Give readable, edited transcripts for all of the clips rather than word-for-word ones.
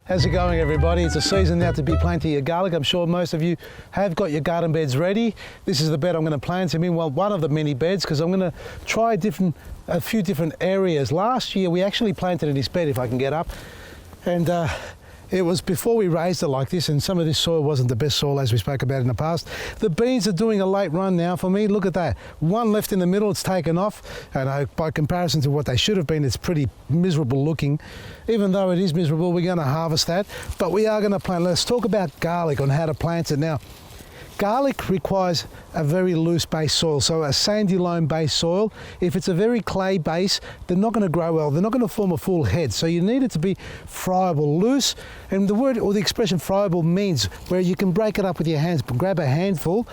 How's it going, everybody? It's a season now to be planting your garlic. I'm sure most of you have got your garden beds ready. This is the bed I'm going to plant them in. Well, one of the many beds, because I'm going to try a few different areas. Last year we actually planted in this bed, if I can get up, and it was before we raised it like this, and some of this soil wasn't the best soil, as we spoke about in the past. The beans are doing a late run now for me. Look at that. One left in the middle, it's taken off, and by comparison to what they should have been, it's pretty miserable looking. Even though it is miserable, we're going to harvest that, but we are going to plant. Let's talk about garlic, on how to plant it. Now, garlic requires a very loose base soil, so a sandy loam base soil. If it's a very clay base, they're not going to grow well. They're not going to form a full head, so you need it to be friable, loose. And the word or the expression friable means where you can break it up with your hands, grab a handful,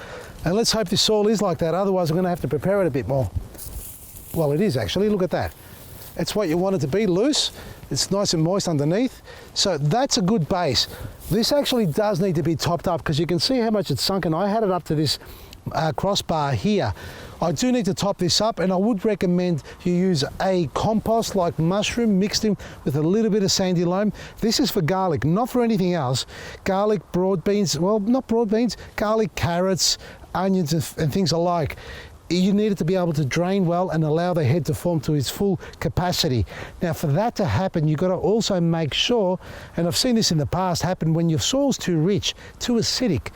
and let's hope this soil is like that. Otherwise, I'm going to have to prepare it a bit more. Well, it is actually. Look at that. It's what you want it to be, loose. It's nice and moist underneath. So that's a good base. This actually does need to be topped up, because you can see how much it's sunken. I had it up to this crossbar here. I do need to top this up, and I would recommend you use a compost like mushroom mixed in with a little bit of sandy loam. This is for garlic, not for anything else. Garlic, broad beans, well, not broad beans, garlic, carrots, onions and things alike. You need it to be able to drain well and allow the head to form to its full capacity. Now, for that to happen, you've got to also make sure, and I've seen this in the past happen when your soil's too rich, too acidic,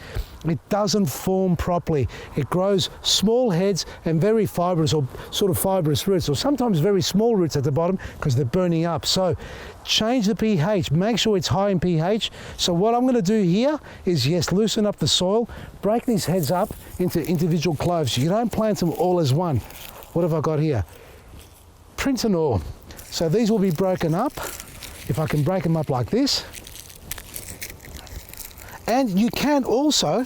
it doesn't form properly. It grows small heads and very fibrous, or sort of fibrous roots, or sometimes very small roots at the bottom because they're burning up. So change the pH, make sure it's high in pH. So what I'm going to do here is, yes, loosen up the soil, break these heads up into individual cloves. You don't plant them all as one. What have I got here? Printanor. So these will be broken up, if I can break them up like this. And you can also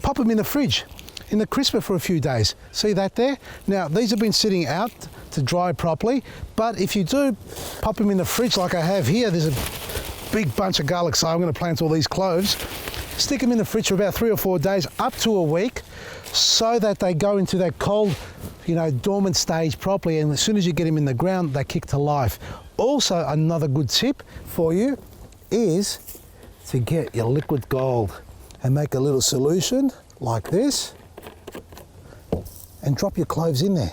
pop them in the fridge, in the crisper for a few days. See that there? Now, these have been sitting out to dry properly, but if you do pop them in the fridge like I have here, there's a big bunch of garlic, so I'm going to plant all these cloves. Stick them in the fridge for about 3 or 4 days, up to a week, so that they go into that cold, dormant stage properly, and as soon as you get them in the ground, they kick to life. Also, another good tip for you is to get your liquid gold and make a little solution like this and drop your cloves in there,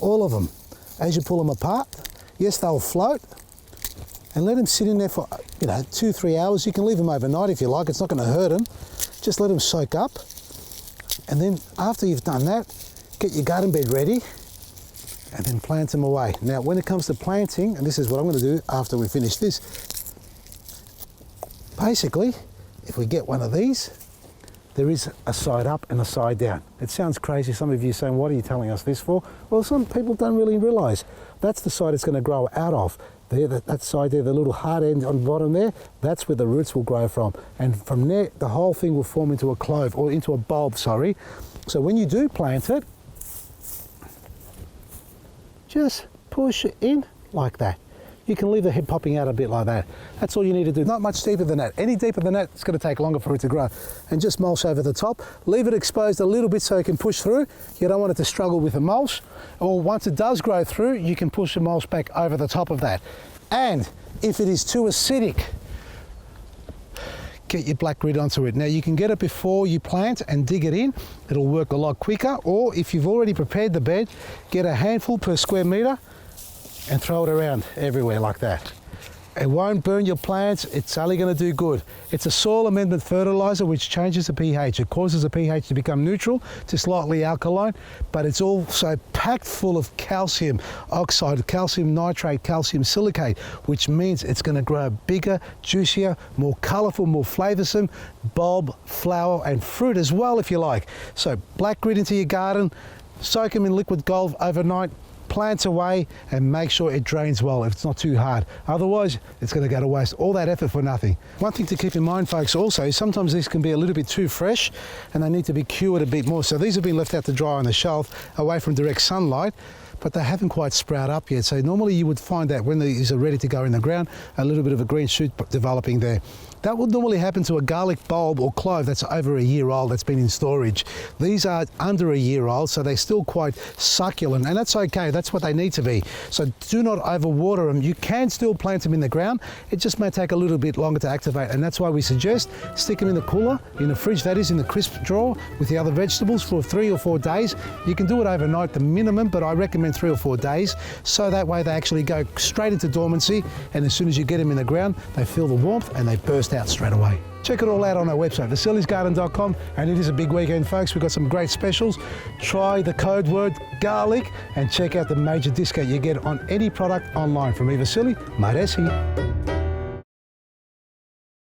all of them. As you pull them apart, yes, they'll float, and let them sit in there for 2-3 hours. You can leave them overnight if you like, it's not going to hurt them. Just let them soak up, and then after you've done that, get your garden bed ready and then plant them away. Now, when it comes to planting, and this is what I'm going to do after we finish this, basically, if we get one of these, there is a side up and a side down. It sounds crazy. Some of you are saying, what are you telling us this for? Well, some people don't really realise. That's the side it's going to grow out of. There, that side there, the little hard end on the bottom there, that's where the roots will grow from. And from there, the whole thing will form into a clove, or into a bulb, sorry. So when you do plant it, just push it in like that. You can leave the head popping out a bit like that. That's all you need to do. Not much deeper than that. Any deeper than that, it's going to take longer for it to grow. And just mulch over the top. Leave it exposed a little bit so it can push through. You don't want it to struggle with the mulch. Or once it does grow through, you can push the mulch back over the top of that. And if it is too acidic, get your black grit onto it. Now, you can get it before you plant and dig it in. It'll work a lot quicker. Or if you've already prepared the bed, get a handful per square metre and throw it around everywhere like that. It won't burn your plants, it's only going to do good. It's a soil amendment fertiliser which changes the pH. It causes the pH to become neutral to slightly alkaline, but it's also packed full of calcium oxide, calcium nitrate, calcium silicate, which means it's going to grow bigger, juicier, more colourful, more flavoursome, bulb, flower and fruit as well if you like. So black grit into your garden, soak them in liquid gold overnight, plant away, and make sure it drains well if it's not too hard. Otherwise, it's going to go to waste. All that effort for nothing. One thing to keep in mind, folks, also, is sometimes these can be a little bit too fresh and they need to be cured a bit more. So these have been left out to dry on the shelf away from direct sunlight, but they haven't quite sprouted up yet. So normally you would find that when these are ready to go in the ground, a little bit of a green shoot developing there. That would normally happen to a garlic bulb or clove that's over a year old, that's been in storage. These are under a year old, so they're still quite succulent, and that's okay. That's what they need to be. So do not overwater them. You can still plant them in the ground. It just may take a little bit longer to activate, and that's why we suggest stick them in the cooler, in the fridge, that is, in the crisp drawer with the other vegetables for 3 or 4 days. You can do it overnight, the minimum, but I recommend 3 or 4 days, so that way they actually go straight into dormancy, and as soon as you get them in the ground, they feel the warmth and they burst out straight away. Check it all out on our website, vasili'sgarden.com, and it is a big weekend, folks. We've got some great specials. Try the code word garlic and check out the major discount you get on any product online from me, Vasili Mairesi.